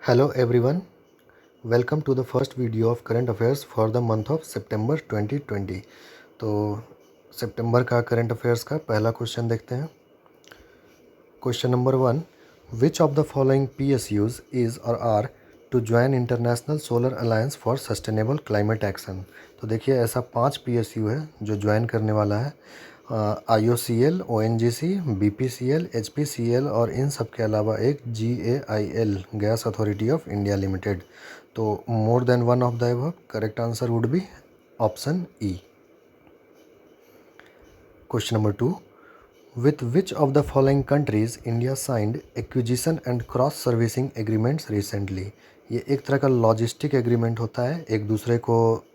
Hello everyone, welcome to the first video of current affairs for the month of September 2020। तो सितंबर का current affairs का पहला question देखते हैं। Question number 1, which of the following PSUs is or are to join international solar alliance for sustainable climate action. तो देखिए ऐसा 5 PSU है जो ज्वाइन करने वाला है। IOCL, ONGC, BPCL, HPCL और इन सब के अलावा एक GAIL, gas authority of India limited. तो more than one of the above, correct answer would be option E. Question number 2, with which of the following countries India signed acquisition and cross servicing agreements recently। ये एक तरह का logistic agreement होता है एक दूसरे को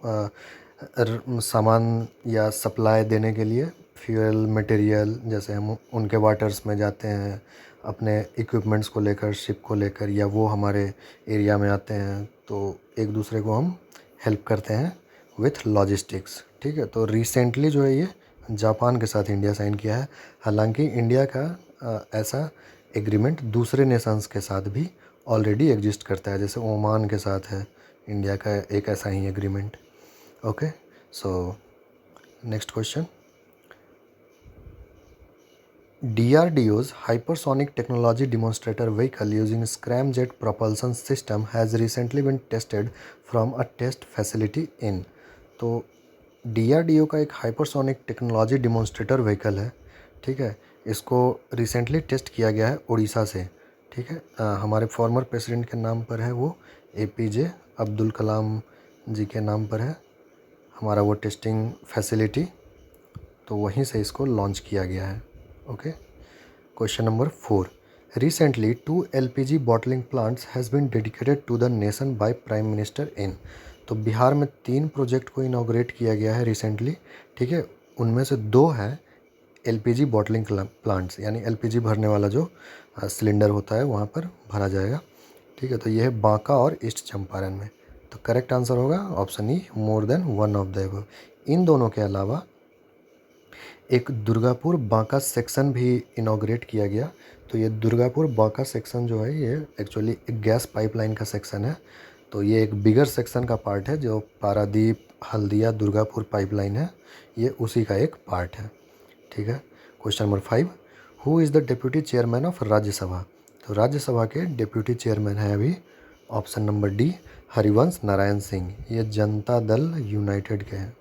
सामान या सप्लाई देने के लिए, फ्यूल मटेरियल, जैसे हम उनके वाटर्स में जाते हैं अपने इक्विपमेंट्स को लेकर, शिप को लेकर, या वो हमारे एरिया में आते हैं, तो एक दूसरे को हम हेल्प करते हैं विथ लॉजिस्टिक्स। ठीक है, तो रिसेंटली जो है ये जापान के साथ इंडिया साइन किया है। हालांकि इंडिया का ऐसा एग्रीमेंट दूसरे नेशंस के साथ भी ऑलरेडी एग्जिस्ट करता है, जैसे ओमान के साथ है इंडिया का एक ऐसा ही agreement. Okay, so next question, DRDO's hypersonic technology demonstrator vehicle using scramjet propulsion system has recently been tested from a test facility in। तो DRDO का एक हाइपरसोनिक टेक्नोलॉजी डिमॉन्स्ट्रेटर व्हीकल है। ठीक है, इसको रिसेंटली टेस्ट किया गया है उड़ीसा से। ठीक है, हमारे फॉर्मर प्रेसिडेंट के नाम पर है, वो APJ अब्दुल कलाम जी के नाम पर है हमारा वो टेस्टिंग फैसिलिटी, तो वहीं से इसको लॉन्च किया गया है। Okay, question number 4, recently 2 LPG bottling plants has been dedicated to the nation by prime minister in. तो बिहार में 3 प्रोजेक्ट को इनॉग्रेट किया गया है रिसेंटली। ठीक है, उनमें से 2 है LPG बॉटलिंग प्लांट्स, यानी LPG भरने वाला जो सिलेंडर होता है वहाँ पर भरा जाएगा। ठीक है, तो ये है बांका और ईस्ट चंपारण में। तो करेक्ट आंसर होगा option E, more than one of the above. इन दोनों के अलावा एक दुर्गापुर बांका सेक्शन भी इनॉग्रेट किया गया। तो ये दुर्गापुर बांका सेक्शन जो है ये एक्चुअली एक गैस पाइपलाइन का सेक्शन है। तो ये एक बिगर सेक्शन का पार्ट है जो पारादीप हल्दिया दुर्गापुर पाइपलाइन है, ये उसी का एक पार्ट है। ठीक है, question number 5, who is the deputy chairman of Rajya Sabha. तो राज्यसभा के डिप्यूटी चेयरमैन है अभी option number D, Harivansh Narayan Singh. ये जनता दल यूनाइटेड के हैं।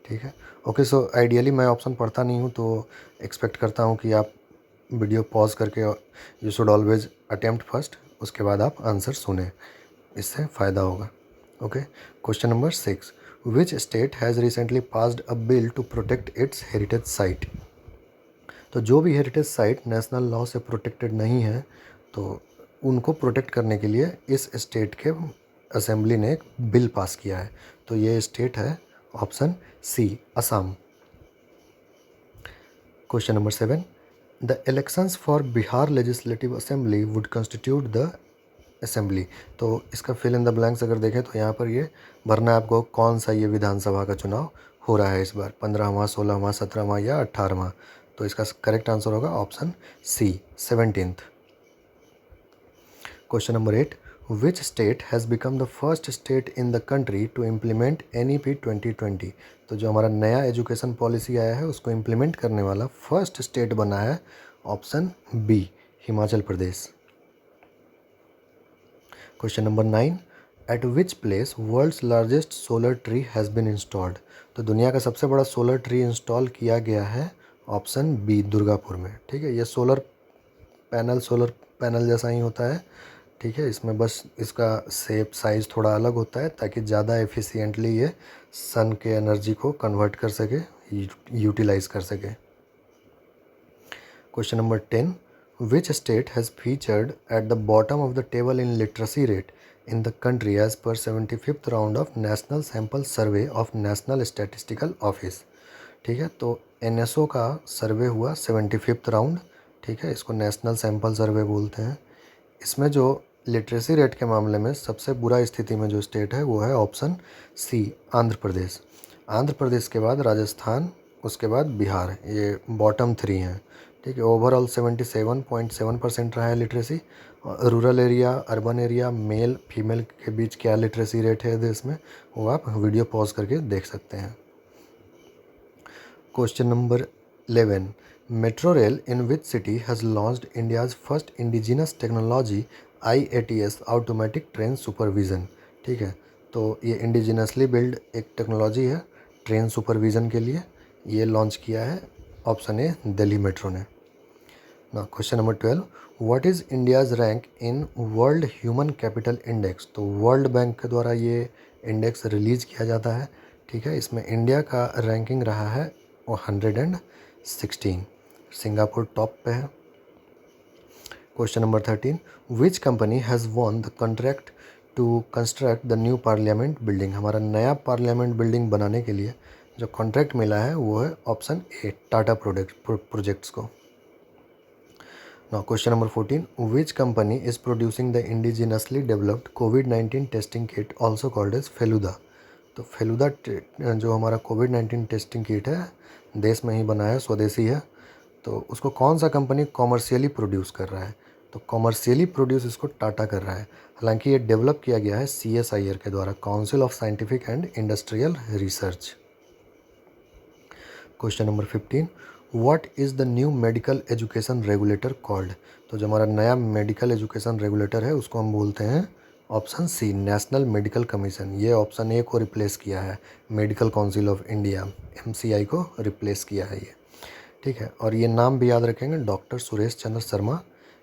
ठीक है, ओके, सो आइडियली मैं ऑप्शन पढ़ता नहीं हूँ, तो एक्सपेक्ट करता हूँ कि आप वीडियो पॉज करके, you should always attempt first, उसके बाद आप आंसर सुने, इससे फ़ायदा होगा। Okay, question number 6, which state has recently passed a bill to protect its heritage site. तो जो भी हेरिटेज साइट नेशनल लॉ से प्रोटेक्टेड नहीं है, तो उनको प्रोटेक्ट करने के लिए इस स्टेट के असेंबली ने एक बिल पास किया है। तो ये स्टेट है option C, Assam. Question number 7, the elections for Bihar legislative assembly would constitute the assembly. तो इसका फिल इन द ब्लैंक्स अगर देखें तो यहाँ पर ये भरना है आपको, कौन सा ये विधानसभा का चुनाव हो रहा है इस बार, 15वां, 16वां, 17वां या 18वां। तो इसका करेक्ट आंसर होगा option C, 17th। Question number 8, which state has become the first state in the country to implement NEP 2020। तो जो हमारा नया एजुकेशन पॉलिसी आया है उसको इम्प्लीमेंट करने वाला फर्स्ट स्टेट बना है option B, Himachal Pradesh. Question number 9, at which place world's largest solar tree has been installed. तो दुनिया का सबसे बड़ा सोलर ट्री इंस्टॉल किया गया है ऑप्शन बी, दुर्गापुर में। ठीक है, ये सोलर पैनल जैसा ही होता है। ठीक है, इसमें बस इसका शेप साइज़ थोड़ा अलग होता है ताकि ज़्यादा एफिशिएंटली ये सन के एनर्जी को कन्वर्ट कर सके, यूटिलाइज कर सके। Question number 10, which state has featured at the bottom of the table in literacy rate in the country as per 75th round of national sample survey of national statistical office. ठीक है, तो NSO का सर्वे हुआ 75th round. ठीक है, इसको national sample सर्वे बोलते हैं। इसमें जो लिटरेसी रेट के मामले में सबसे बुरा स्थिति में जो स्टेट है वो है ऑप्शन सी, आंध्र प्रदेश। आंध्र प्रदेश के बाद राजस्थान, उसके बाद बिहार, ये बॉटम 3 हैं। ठीक है, ओवरऑल 77.7% रहा है literacy, rural area, urban area, male female के बीच क्या लिटरेसी रेट है देश में, वो आप वीडियो पॉज करके देख सकते हैं। Question number 11, metro rail in which city has launched India's first indigenous technology IATS automatic train supervision. ठीक है, तो ये इंडिजिनसली बिल्ड एक टेक्नोलॉजी है ट्रेन सुपरविज़न के लिए, ये लॉन्च किया है ऑप्शन ए दिल्ली मेट्रो ने। ना question number 12, what is India's rank in world human capital index. तो वर्ल्ड बैंक के द्वारा ये इंडेक्स रिलीज़ किया जाता है। ठीक है, इसमें इंडिया का रैंकिंग रहा है वो 116, सिंगापुर टॉप पे है। Question number 13, which company has won the contract to construct the new parliament building. हमारा नया पार्लियामेंट बिल्डिंग बनाने के लिए जो कॉन्ट्रैक्ट मिला है वो है ऑप्शन ए टाटा प्रोजेक्ट्स को। Now question number 14, which company is producing the indigenously developed COVID-19 testing kit also called as Feluda. तो फेलुदा जो हमारा COVID-19 टेस्टिंग किट है देश में ही बना है, स्वदेशी है, तो उसको कौन सा कंपनी कॉमर्शियली प्रोड्यूस कर रहा है। तो कॉमर्शियली प्रोड्यूस इसको टाटा कर रहा है। हालांकि ये डेवलप किया गया है CSIR के द्वारा, council of scientific and industrial research. Question number 15, what is the new medical education regulator called. तो जो हमारा नया मेडिकल एजुकेशन रेगुलेटर है उसको हम बोलते हैं option C national medical commission. ये ऑप्शन ए को रिप्लेस किया है, medical council of India MCI को रिप्लेस किया है ये। ठीक है, और ये नाम भी याद रखेंगे, डॉक्टर सुरेश चंद्र शर्मा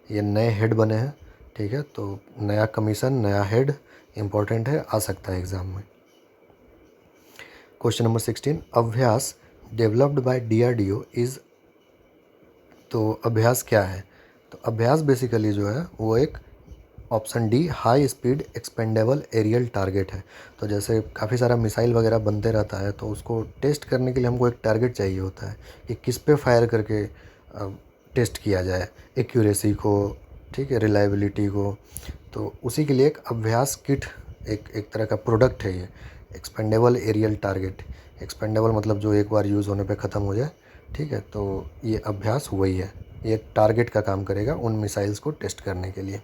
ये नए हेड बने हैं। ठीक है, तो नया कमीशन नया हेड इम्पोर्टेंट है, आ सकता है एग्ज़ाम में। क्वेश्चन नंबर 16, अभ्यास डेवलप्ड बाय DRDO इज़। तो अभ्यास क्या है। तो अभ्यास बेसिकली जो है वो एक option D high speed expendable aerial target है। तो जैसे काफ़ी सारा मिसाइल वगैरह बनते रहता है तो उसको टेस्ट करने के लिए हमको एक टारगेट चाहिए होता है कि किस पे फायर करके टेस्ट किया जाए, एक्यूरेसी को, ठीक है, रिलायबिलिटी को। तो उसी के लिए एक अभ्यास किट एक तरह का प्रोडक्ट है ये, एक्सपेंडेबल एरियल टारगेट। एक्सपेंडेबल मतलब जो एक बार यूज़ होने पे ख़त्म हो जाए। ठीक है, तो ये अभ्यास वही है, ये एक टारगेट का काम करेगा उन मिसाइल्स को टेस्ट करने के लिए।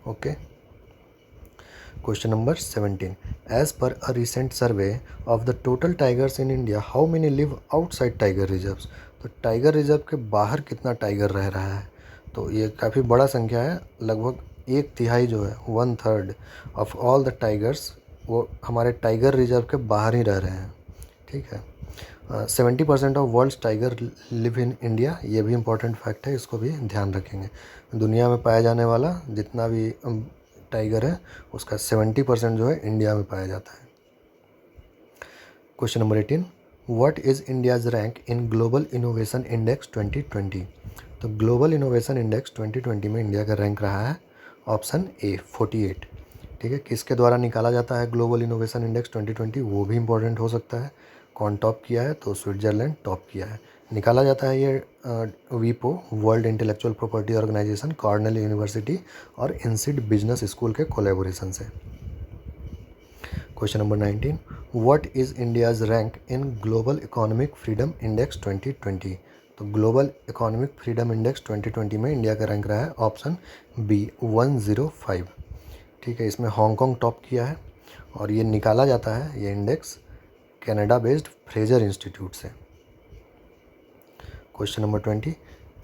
Okay. Question number 17, as per a recent survey of the total tigers in India how many live outside tiger reserves. तो टाइगर रिजर्व के बाहर कितना टाइगर रह रहा है। तो ये काफ़ी बड़ा संख्या है, लगभग 1/3 जो है 1/3 ऑफ ऑल द टाइगर्स वो हमारे टाइगर रिजर्व के बाहर ही रह रहे हैं। ठीक है, 70% of world's tiger live in India, ये भी इम्पोर्टेंट फैक्ट है, इसको भी ध्यान रखेंगे। दुनिया में पाया जाने वाला जितना भी टाइगर है उसका 70% जो है इंडिया में पाया जाता है। Question number 18, what is India's rank in global innovation index 2020। तो ग्लोबल इनोवेशन इंडेक्स 2020 में इंडिया का रैंक रहा है ऑप्शन ए 48। ठीक है, किसके द्वारा निकाला जाता है ग्लोबल इनोवेशन इंडेक्स 2020, वो भी इम्पोर्टेंट हो सकता है। कौन टॉप किया है, तो स्विट्ज़रलैंड टॉप किया है। निकाला जाता है ये वीपो world intellectual property organisation, Cornell university और इंसिड बिजनेस स्कूल के कोलैबोरेशन से। Question number 19, what is India's rank in global economic freedom index 2020। तो ग्लोबल इकोनॉमिक फ्रीडम इंडेक्स 2020 में इंडिया का रैंक रहा है ऑप्शन बी 105। ठीक है, इसमें हांगकांग टॉप किया है और ये निकाला जाता है ये index Canada based Fraser institute से। Question number 20,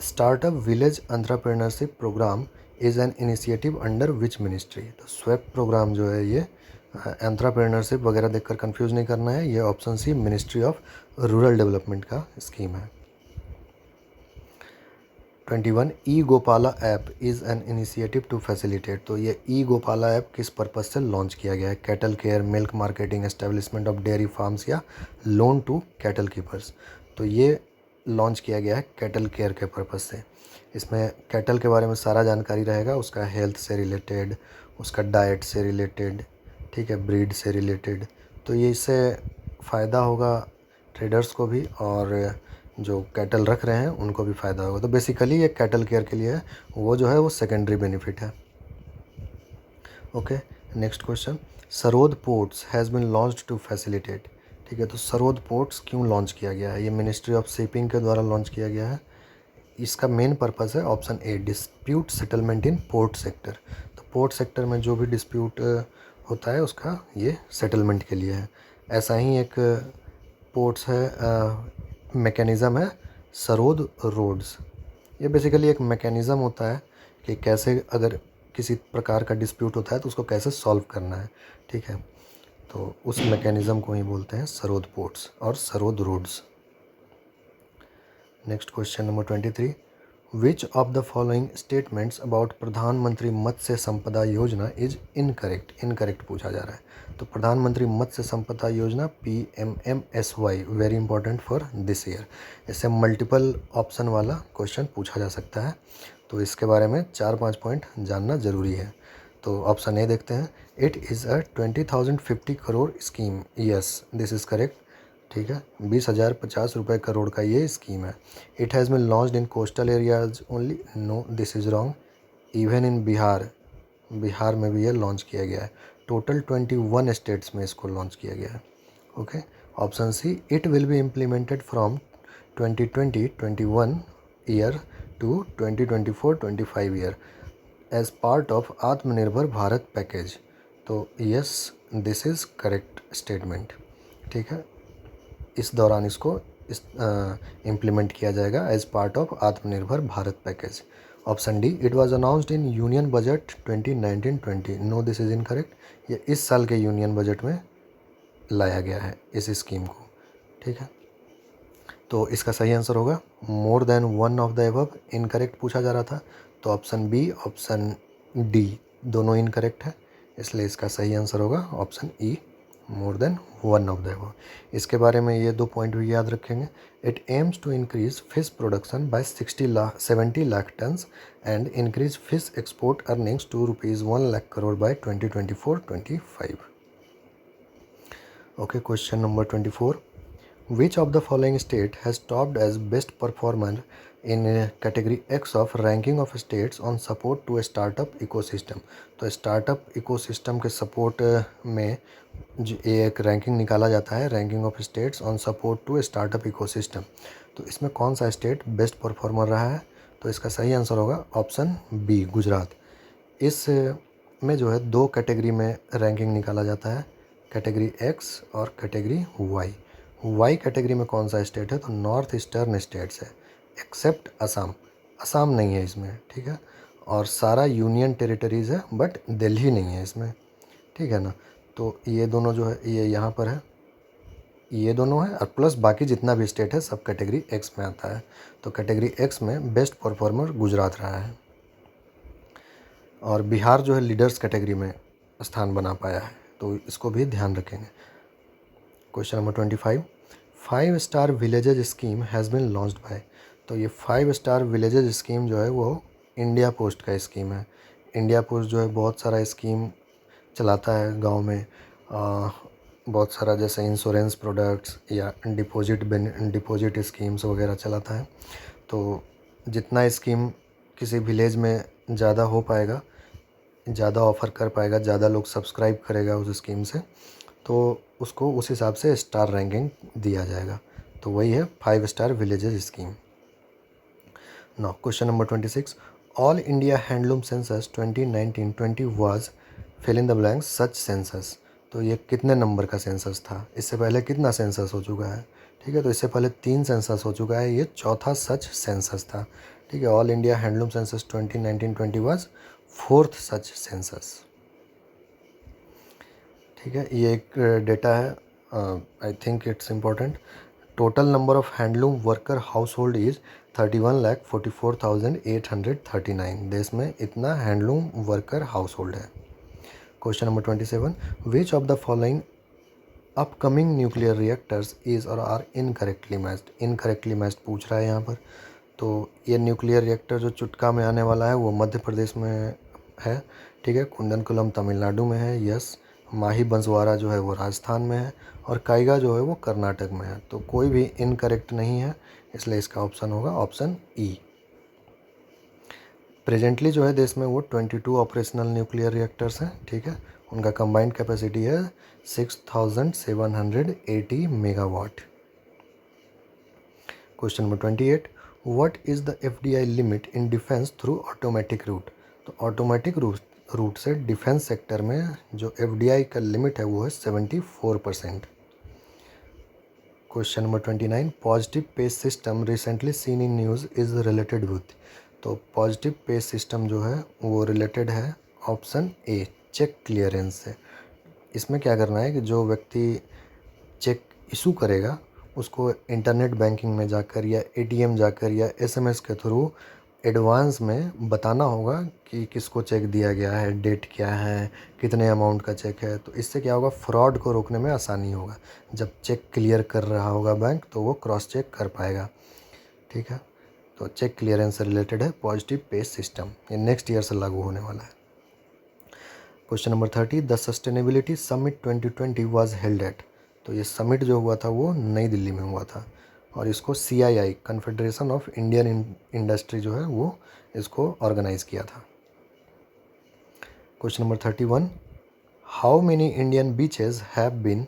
startup village entrepreneurship programme is an initiative under which ministry. तो स्वेप प्रोग्राम जो है ये एंटरप्रेन्योरशिप वगैरह देखकर कंफ्यूज नहीं करना है, ये option C ministry of rural development का स्कीम है। 21, E Gopala app is an initiative to facilitate. तो ये ई गोपाला ऐप किस पर्पज़ से लॉन्च किया गया है, cattle care, milk marketing, establishment of dairy farms या लोन टू कैटल कीपर्स। तो ये लॉन्च किया गया है कैटल केयर के पर्पज़ से। इसमें कैटल के बारे में सारा जानकारी रहेगा, उसका हेल्थ से रिलेटेड, उसका डाइट से रिलेटेड, ठीक है, ब्रीड से रिलेटेड। तो ये इससे फ़ायदा होगा ट्रेडर्स को भी और जो कैटल रख रहे हैं उनको भी फ़ायदा होगा। तो बेसिकली ये कैटल केयर के लिए है, वो जो है वो सेकेंडरी बेनिफिट है। Okay, next question, SAROD ports has been launched to facilitate. ठीक है, तो सरोद पोर्ट्स क्यों लॉन्च किया गया है, ये मिनिस्ट्री ऑफ शिपिंग के द्वारा लॉन्च किया गया है। इसका मेन पर्पस है option A dispute settlement in port sector. तो पोर्ट सेक्टर में जो भी डिस्प्यूट होता है उसका ये सेटलमेंट के लिए है। ऐसा ही एक पोर्ट्स है मैकेनिज़्म है सरोद रोड्स। ये बेसिकली एक मैकेनिज़्म होता है कि कैसे अगर किसी प्रकार का डिस्प्यूट होता है तो उसको कैसे सॉल्व करना है, ठीक है। तो उस मैकेनिज़्म को ही बोलते हैं सरोद पोर्ट्स और SAROD roads. Next question number 23, which of the following statements about Pradhan Mantri Matsya संपदा योजना इज इनकरेक्ट। इनकरेक्ट पूछा जा रहा है। तो प्रधानमंत्री मत्स्य संपदा योजना PMMSY very important for this year. इससे मल्टीपल ऑप्शन वाला क्वेश्चन पूछा जा सकता है, तो इसके बारे में 4-5 पॉइंट जानना ज़रूरी है। तो ऑप्शन ए देखते हैं, it is a 20,050 crore scheme. Yes, this is correct, ठीक है। 20,050 रुपये करोड़ का ये स्कीम है। It has been launched in coastal areas only. No, this is wrong. Even in Bihar, Bihar में भी ये लॉन्च किया गया है। टोटल 21 स्टेट्स में इसको लॉन्च किया गया है। Okay. Option C, it will be implemented from 2020-21 year to 2024-25 year as part of Atmanirbhar Bharat package. तो yes, this is correct statement, ठीक है। इस दौरान इसको इम्प्लीमेंट किया जाएगा as part of Atmanirbhar Bharat package. Option D, it was announced in union budget 2019-20। No, this is incorrect. ये इस साल के यूनियन बजट में लाया गया है इस स्कीम को, ठीक है। तो इसका सही आंसर होगा more than one of the above. Incorrect पूछा जा रहा था, तो ऑप्शन बी, ऑप्शन डी दोनों इनकरेक्ट है, इसलिए इसका सही आंसर होगा option E, more than one of the above. इसके बारे में ये 2 पॉइंट भी याद रखेंगे। It aims to increase fish production by 70 lakh tons and increase fish export earnings to ₹1 lakh crore by 2024-25। Okay, question number 24, which of the following state has topped as best performer in category X of ranking of states on support to a startup ecosystem। तो startup ecosystem के support में जो एक ranking निकाला जाता है, ranking of states on support to startup ecosystem. तो इसमें कौन सा स्टेट बेस्ट परफॉर्मर रहा है? तो इसका सही आंसर होगा ऑप्शन बी, गुजरात। इस में जो है 2 कैटेगरी में रैंकिंग निकाला जाता है, कैटेगरी एक्स और कैटेगरी वाई। वाई कैटेगरी में कौन सा स्टेट है? तो नॉर्थ ईस्टर्न स्टेट्स है, एक्सेप्ट असम। असम नहीं है इसमें, ठीक है। और सारा यूनियन टेरिटरीज़ है, बट दिल्ली नहीं है इसमें, ठीक है ना। तो ये दोनों जो है ये यहाँ पर है, ये दोनों है, और प्लस बाकी जितना भी स्टेट है सब कैटेगरी एक्स में आता है। तो कैटेगरी एक्स में बेस्ट परफॉर्मर गुजरात रहा है, और बिहार जो है लीडर्स कैटेगरी में स्थान बना पाया है, तो इसको भी ध्यान रखेंगे। Question number 25, 5 star villages scheme has been launched by. तो ये 5 स्टार विलेजेज स्कीम जो है वो इंडिया पोस्ट का स्कीम है। इंडिया पोस्ट जो है बहुत सारा स्कीम चलाता है गांव में, बहुत सारा जैसे इंश्योरेंस प्रोडक्ट्स या डिपॉजिट स्कीम्स वगैरह चलाता है। तो जितना स्कीम किसी विलेज में ज़्यादा हो पाएगा, ज़्यादा ऑफ़र कर पाएगा, ज़्यादा लोग सब्सक्राइब करेगा उस स्कीम से, तो उसको उस हिसाब से स्टार रैंकिंग दिया जाएगा। तो वही है 5 star villages scheme. Now question number 26, all India handloom census 2019-20 was fill in the blanks such census. तो ये कितने नंबर का सेंसस था? इससे पहले कितना सेंसस हो चुका है? ठीक है, तो इससे पहले 3 सेंसस हो चुका है, ये चौथा सच सेंसस था, ठीक है। All India handloom census 2019-20 was 4th such census, ठीक है। ये एक डेटा है, I think it's important. Total number of handloom worker household is 31,44,839। देश में इतना हैंडलूम वर्कर हाउस होल्ड है। Question number 27, which of the following upcoming nuclear reactors is or are incorrectly matched. Incorrectly matched पूछ रहा है यहाँ पर। तो ये न्यूक्लियर रिएक्टर जो चुटका में आने वाला है वो मध्य प्रदेश में है, ठीक है। कुंदनकुलम तमिलनाडु में है, यस। माही बंसवाड़ा जो है वो राजस्थान में है, और काइगा जो है वो कर्नाटक में है। तो कोई भी इनकरेक्ट नहीं है, इसलिए इसका ऑप्शन होगा ऑप्शन ई। प्रेजेंटली जो है देश में वो 22 ऑपरेशनल न्यूक्लियर रिएक्टर्स हैं, ठीक है। उनका कंबाइंड कैपेसिटी है 6780 megawatt. Question number 28, what is the FDI limit in defence through automatic route. तो ऑटोमेटिक रूट से डिफेंस सेक्टर में जो एफडीआई का लिमिट है वो है 74%। Question number 29, positive pay system recently seen in news is related with. तो positive pay system जो है वो रिलेटेड है ऑप्शन ए, चेक क्लियरेंस से। इसमें क्या करना है कि जो व्यक्ति चेक इशू करेगा उसको इंटरनेट बैंकिंग में जाकर या एटीएम जाकर या एसएमएस के थ्रू एडवांस में बताना होगा कि किसको चेक दिया गया है, डेट क्या है, कितने अमाउंट का चेक है। तो इससे क्या होगा, फ्रॉड को रोकने में आसानी होगा। जब चेक क्लियर कर रहा होगा बैंक तो वो क्रॉस चेक कर पाएगा। ठीक है, तो चेक क्लियरेंस से रिलेटेड है पॉजिटिव पे सिस्टम, ये नेक्स्ट ईयर से लागू होने वाला है। Question number 30, the sustainability summit 2020 was held at. तो ये समिट जो हुआ था वो नई दिल्ली में हुआ था और इसको CII confederation of Indian industry जो है वो इसको ऑर्गेनाइज़ किया था। Question number 31, how many Indian beaches have been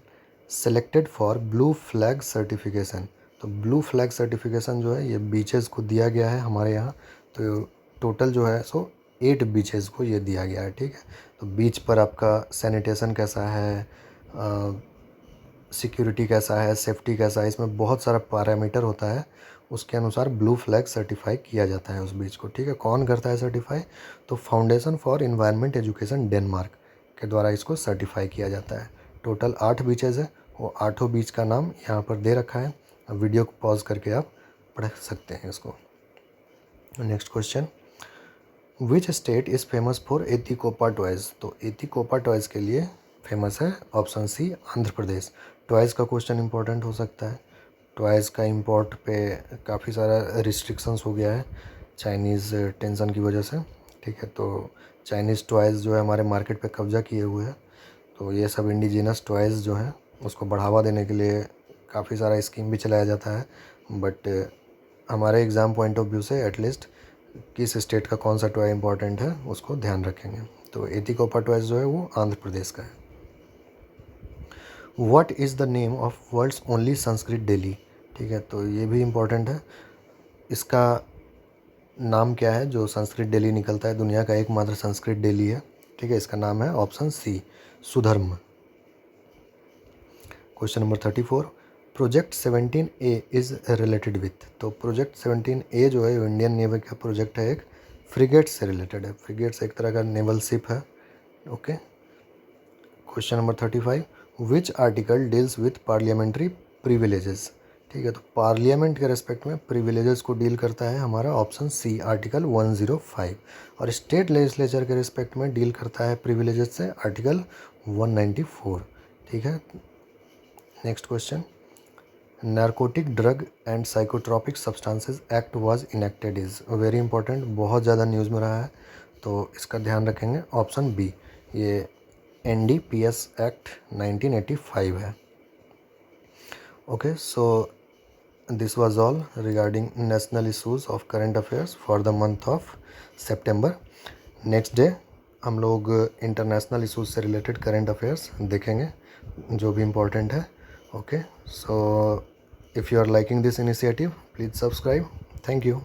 selected for blue flag certification. तो ब्लू फ्लैग सर्टिफिकेशन जो है ये बीचेस को दिया गया है हमारे यहाँ। तो टोटल जो है सो 8 बीचेस को ये दिया गया है। ठीक है, तो बीच पर आपका सैनिटेशन कैसा है, सिक्योरिटी कैसा है, सेफ्टी कैसा है, इसमें बहुत सारा पैरामीटर होता है। उसके अनुसार ब्लू फ्लैग सर्टिफाई किया जाता है उस बीच को। ठीक है, कौन करता है सर्टिफाई, तो foundation for environment education Denmark के द्वारा इसको सर्टिफाई किया जाता है। टोटल 8 बीचेज़ है, वो 8 बीच का नाम यहाँ पर दे रखा है। अब वीडियो को पॉज करके आप पढ़ सकते हैं इसको। Next question, which state is famous for Etikoppaka toys. तो एतिकोपा टॉयज़ के लिए फेमस है option C, Andhra Pradesh. Toys का क्वेश्चन इंपॉर्टेंट हो सकता है। टॉयज़ का इंपोर्ट पे काफ़ी सारा रिस्ट्रिक्शंस हो गया है चाइनीज़ टेंशन की वजह से। ठीक है, तो चाइनीज़ टॉयज़ जो है हमारे मार्केट पे कब्जा किए हुए हैं। तो ये सब इंडिजिनस टॉयज़ जो हैं उसको बढ़ावा देने के लिए काफ़ी सारा स्कीम भी चलाया जाता है। बट हमारे एग्ज़ाम पॉइंट ऑफ व्यू से एटलीस्ट किस स्टेट का कौन सा टॉय इंपॉर्टेंट है उसको ध्यान रखेंगे। तो एतिकोपा टॉयज़ जो है वो आंध्र प्रदेश का है। What is the name of world's only Sanskrit daily. ठीक है, तो ये भी इम्पोर्टेंट है। इसका नाम क्या है, जो संस्कृत डेली निकलता है, दुनिया का एकमात्र संस्कृत डेली है। ठीक है, इसका नाम है option C, Sudharm. Question number 34, project 17A is related with. तो प्रोजेक्ट 17A जो है इंडियन नेवी का प्रोजेक्ट है, एक फ्रिगेट से रिलेटेड है। फ्रिगेट्स एक तरह का नेवल शिप है। Okay, question number 35, which article deals with parliamentary privileges. ठीक है, तो पार्लियामेंट के रेस्पेक्ट में प्रिविलेजेस को डील करता है हमारा ऑप्शन सी, आर्टिकल 105। और स्टेट लेजिस्लेचर के रेस्पेक्ट में डील करता है प्रिविलेजेस से आर्टिकल 194। ठीक है, next question, narcotic drug and psychotropic substances act was enacted is very important, बहुत ज़्यादा न्यूज़ में रहा है तो इसका ध्यान रखेंगे। ऑप्शन बी, ये NDPS एक्ट 1985 है। Okay, so this was all regarding national issues of current affairs for the month of September. Next day हम लोग इंटरनेशनल इशूज़ से रिलेटेड करंट अफेयर्स देखेंगे जो भी इम्पोर्टेंट है। Okay, so if you are liking this initiative please subscribe. Thank you.